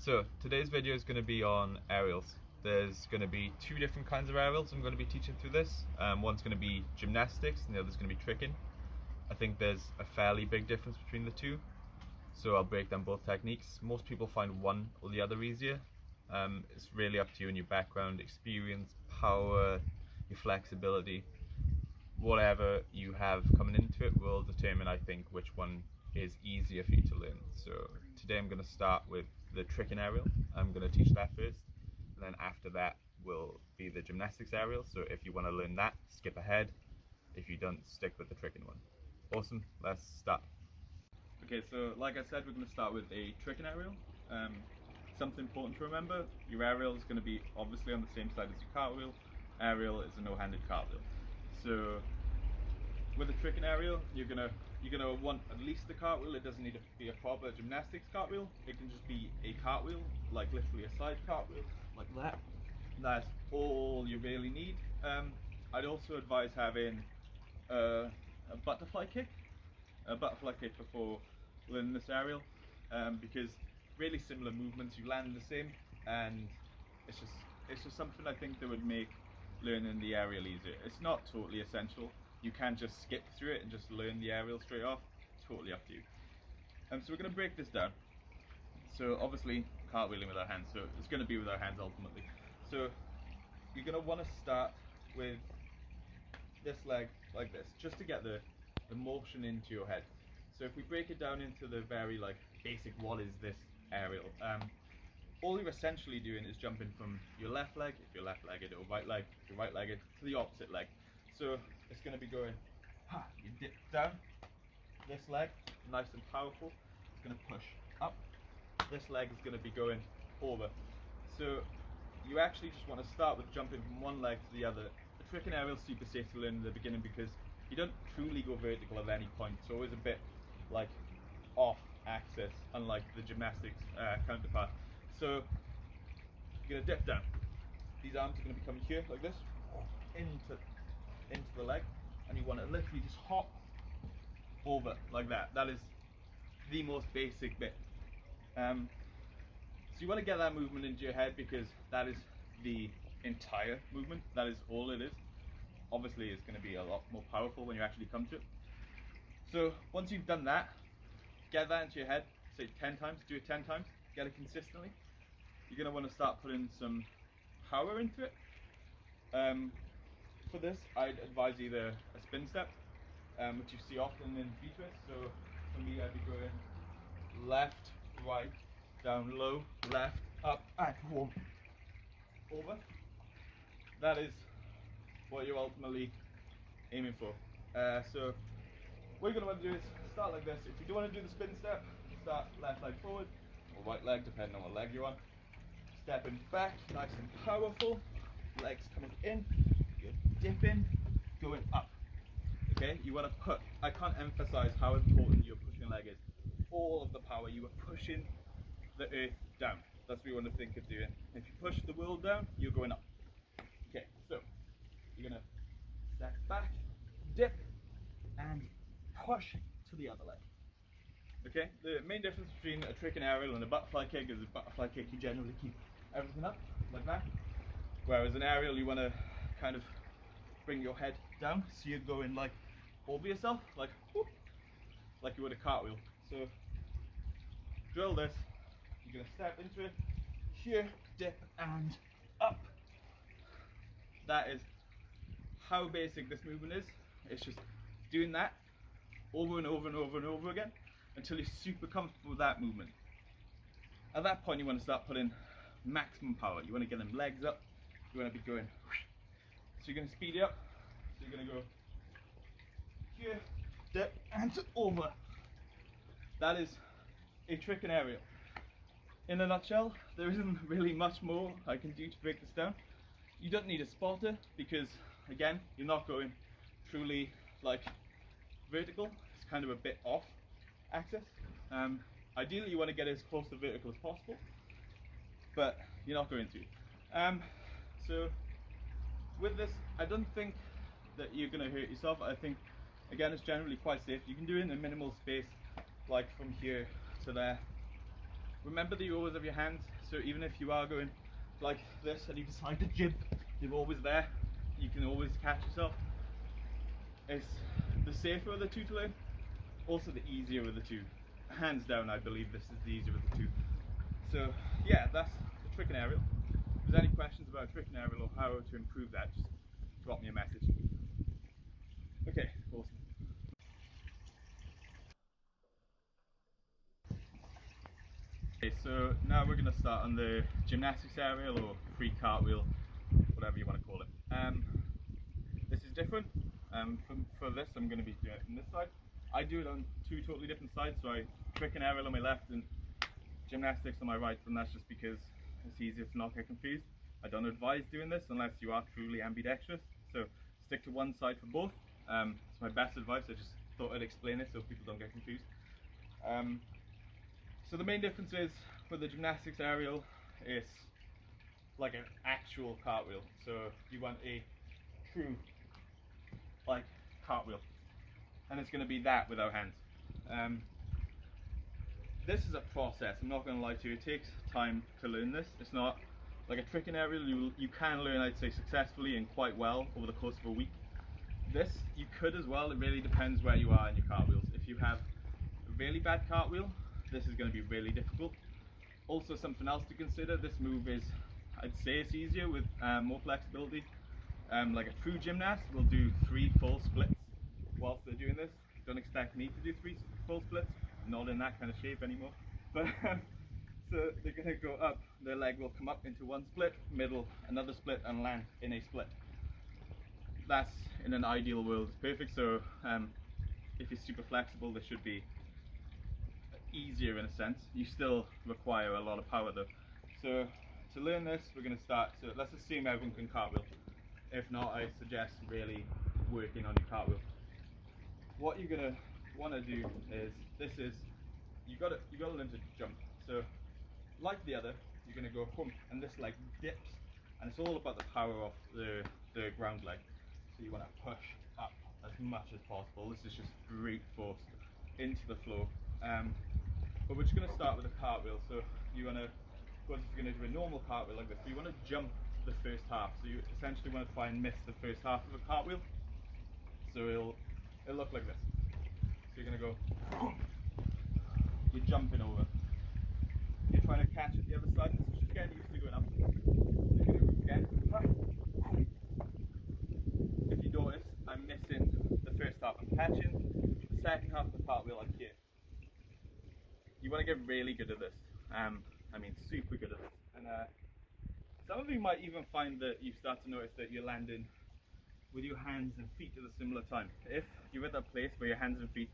So today's video is going to be on aerials. There's going to be two different kinds of aerials I'm going to be teaching through this. One's going to be gymnastics and the other's going to be tricking. I think there's a fairly big difference between the two, so I'll break down both techniques. Most people find one or the other easier. It's really up to you and your background, experience, power, your flexibility. Whatever you have coming into it will determine, I think, which one is easier for you to learn. So today I'm going to start with the tricking aerial. I'm going to teach that first, and then after that will be the gymnastics aerial. So if you want to learn that, skip ahead. If you don't, stick with the tricking one. Awesome, let's start. Okay, so like I said, we're going to start with a tricking aerial. Something important to remember, your aerial is going to be obviously on the same side as your cartwheel. Aerial is a no-handed cartwheel. So with a tricking aerial, you're gonna want at least the cartwheel. It doesn't need to be a proper gymnastics cartwheel. It can just be a cartwheel, like literally a side cartwheel, like that. That's all you really need. I'd also advise having a butterfly kick before learning this aerial, because really similar movements, you land the same, and it's just something I think that would make learning the aerial easier. It's not totally essential. You can just skip through it and just learn the aerial straight off. Totally up to you. So we're going to break this down. So obviously cartwheeling with our hands, so it's going to be with our hands ultimately. So you're going to want to start with this leg like this, just to get the motion into your head. So if we break it down into the very basic, what is this aerial? All you're essentially doing is jumping from your left leg, if you're left-legged, or right-legged, if you're right-legged, to the opposite leg. So it's going to be going, you dip down, this leg, nice and powerful, it's going to push up, this leg is going to be going over. So you actually just want to start with jumping from one leg to the other. The tricking aerial is super safe to learn in the beginning because you don't truly go vertical at any point. It's always a bit off axis, unlike the gymnastics counterpart. So you're going to dip down. These arms are going to be coming here like this, into the leg, and you want to literally just hop over like that. That is the most basic bit. So you want to get that movement into your head because that is the entire movement. That is all it is. Obviously it's going to be a lot more powerful when you actually come to it. So once you've done that, get that into your head, say 10 times, do it 10 times, get it consistently. You're going to want to start putting some power into it. For this, I'd advise either a spin step, which you see often in V-twist. So for me, I'd be going left, right, down low, left, up, and one, over. That is what you're ultimately aiming for. So what you're going to want to do is start like this. If you don't want to do the spin step, start left leg forward, or right leg, depending on what leg you're on. Stepping back, nice and powerful, legs coming in, you're dipping, going up. Okay, you want to put, I can't emphasize how important your pushing leg is. All of the power, you are pushing the earth down. That's what you want to think of doing. If you push the world down, you're going up. Okay, so you're going to step back, dip, and push to the other leg. Okay, the main difference between a trick and aerial and a butterfly kick is a butterfly kick you generally keep everything up like that, whereas an aerial you want to kind of bring your head down, so you're going like over yourself, like whoop, like you would a cartwheel. So drill this, you're going to step into it, here, dip, and up. That is how basic this movement is. It's just doing that over and over and over and over again until you're super comfortable with that movement. At that point you want to start putting maximum power. You want to get them legs up, you want to be going, so you're going to speed it up. So you're going to go here, dip, and over. That is a trick and aerial. In a nutshell, there isn't really much more I can do to break this down. You don't need a spotter because, again, you're not going truly vertical. It's kind of a bit off axis. Ideally you want to get as close to vertical as possible, but you're not going to. So with this, I don't think that you're going to hurt yourself. I think, again, it's generally quite safe. You can do it in a minimal space, like from here to there, remember that you always have your hands, so even if you are going like this and you decide to jib, you're always there, you can always catch yourself. It's the safer of the two to learn, also the easier of the two. Hands down, I believe this is the easier of the two. So yeah, that's the trick and aerial. If there's any questions about trick and aerial or how to improve that, just drop me a message. Okay, awesome. Okay, so now we're going to start on the gymnastics aerial or free cartwheel, whatever you want to call it. This is different. For this, I'm going to be doing it from this side. I do it on two totally different sides, so I trick and aerial on my left and gymnastics on my right, and that's just because it's easier to not get confused. I don't advise doing this unless you are truly ambidextrous, so stick to one side for both. It's my best advice. I just thought I'd explain it so people don't get confused. So the main difference is with the gymnastics aerial, it's like an actual cartwheel. So you want a true like cartwheel, and it's going to be that without hands. This is a process, I'm not going to lie to you. It takes time to learn this. It's not like a trick and aerial you can learn, I'd say, successfully and quite well over the course of a week. This you could as well. It really depends where you are in your cartwheels. If you have a really bad cartwheel, this is going to be really difficult. Also, something else to consider, this move is, I'd say it's easier with more flexibility. Like a true gymnast will do 3 full splits whilst they're doing this. Don't expect me to do 3 full splits, not in that kind of shape anymore. But so they're going to go up, their leg will come up into one split, middle, another split, and land in a split. That's, in an ideal world, it's perfect. So if you're super flexible, this should be easier in a sense. You still require a lot of power though. So to learn this, we're going to start, so let's assume everyone can cartwheel. If not, I suggest really working on your cartwheel. What you're going to want to do is, you got to learn to jump. So like the other, you're going to go hump, and this leg dips, and it's all about the power of the ground leg. So you want to push up as much as possible. This is just brute force into the floor. But we're just going to start with a cartwheel. So you want to, of course, if you're going to do a normal cartwheel like this, you want to jump the first half. So you essentially want to try and miss the first half of a cartwheel. So it'll look like this. So you're going to go, you're jumping over. You're trying to catch at the other side. So just get used to going up. So you're going to go again. If you notice, I'm missing the first half. I'm catching the second half of the cartwheel like here. You want to get really good at this. I mean, super good at this. And some of you might even find that you start to notice that you're landing with your hands and feet at a similar time. If you're at that place where your hands and feet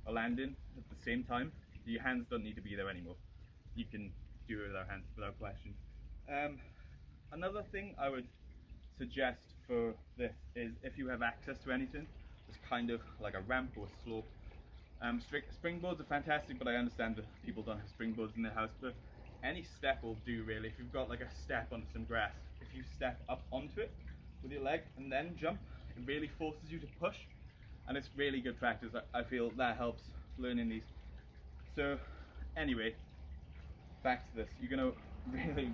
are landing at the same time, your hands don't need to be there anymore. You can do it without hands, without question. Another thing I would suggest for this is, if you have access to anything, it's kind of like a ramp or a slope. Springboards are fantastic, but I understand that people don't have springboards in their house, but any step will do really. If you've got like a step on some grass, if you step up onto it with your leg and then jump, it really forces you to push, and it's really good practice. I feel that helps learning these. So anyway, back to this. You're going to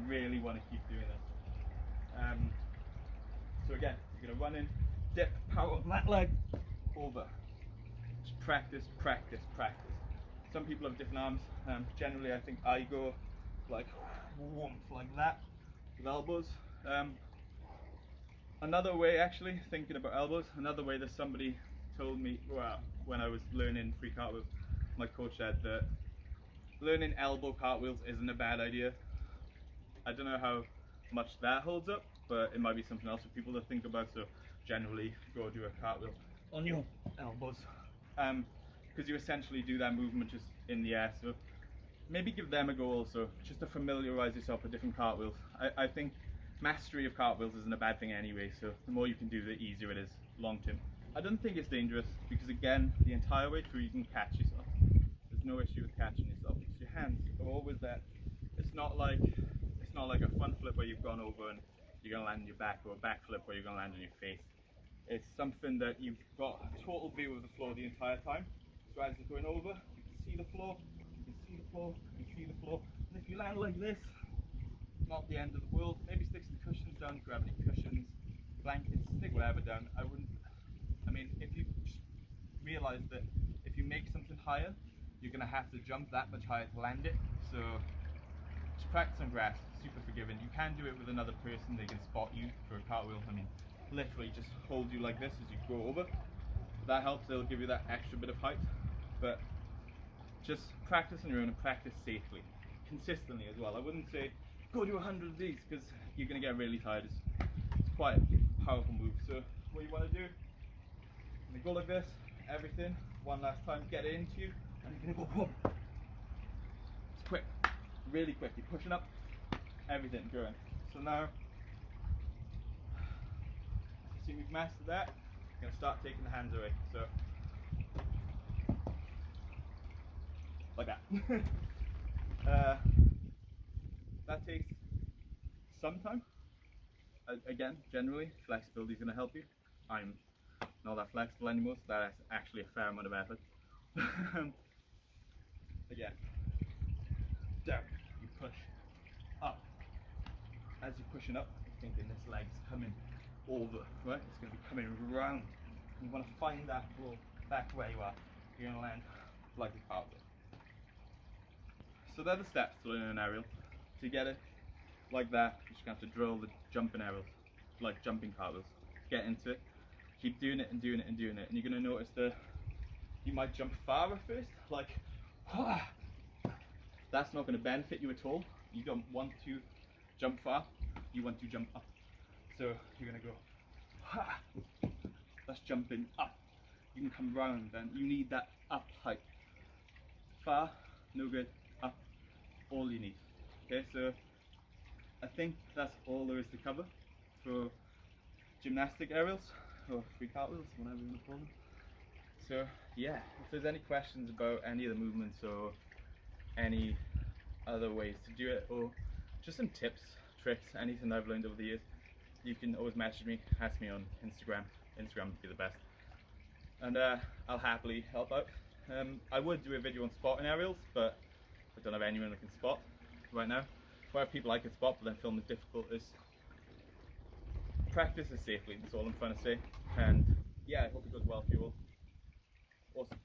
really want to keep doing this. So again, you're going to run in, dip, power that leg over. Just practice, practice, practice. Some people have different arms. Generally, I think I go like that with elbows. Another way, actually, thinking about elbows, another way that somebody told me, well, when I was learning free cartwheels, my coach said that learning elbow cartwheels isn't a bad idea. I don't know how much that holds up, but it might be something else for people to think about. So generally, go do a cartwheel on your elbows, because you essentially do that movement just in the air. So maybe give them a go also, just to familiarize yourself with different cartwheels. I think mastery of cartwheels isn't a bad thing anyway, so the more you can do, the easier it is long term. I don't think it's dangerous, because again, the entire way through you can catch yourself. There's no issue with catching yourself, because your hands are always there. It's not like a front flip where you've gone over and you're going to land on your back, or a back flip where you're going to land on your face. It's something that you've got a total view of the floor the entire time. So as you're going over, you can see the floor, you can see the floor, you can see the floor, and if you land like this, not the end of the world. Maybe stick some cushions down, grab any cushions, blankets, stick whatever down. I mean, if you just realize that if you make something higher, you're gonna have to jump that much higher to land it. So just practice on grass, super forgiving. You can do it with another person, they can spot you for a cartwheel. I mean, literally just hold you like this as you go over. That helps, it'll give you that extra bit of height. But just practice on your own and practice safely, consistently as well. I wouldn't say go do 100 of these because you're going to get really tired. It's quite a powerful move. So what you want to do, you're going to go like this, everything, one last time, get it into you, and you're going to go boom. It's quick, really quick. You're pushing up, everything going. So now, see we've mastered that, we're going to start taking the hands away. So like that. That takes some time. Again, generally, flexibility is going to help you. I'm not that flexible anymore, so that's actually a fair amount of effort. Again, down, you push up. As you're pushing up, you're thinking this leg's coming over, right? It's going to be coming round. You want to find that flow back where you are. You're going to land like a cartwheel. So they're the steps to learning an aerial. To get it like that, you're just going to have to drill the jumping aerials, like jumping cartwheels. Get into it, keep doing it and doing it and doing it, and you're going to notice that you might jump far at first, like, that's not going to benefit you at all. You don't want to jump far, you want to jump up. So you're going to go, that's jumping up. You can come round and you need that up height. Far, no good, up, all you need. Okay, so I think that's all there is to cover for gymnastic aerials, or free cartwheels, whatever you want to call them. So yeah, if there's any questions about any of the movements or any other ways to do it, or just some tips, tricks, anything I've learned over the years, you can always message me, ask me on Instagram. Instagram would be the best. And I'll happily help out. I would do a video on spotting aerials, but I don't have anyone that can spot right now. I have people I can spot, but then film is difficult. Practice is safely, that's all I'm trying to say. And yeah, I hope it goes well for you all. Awesome.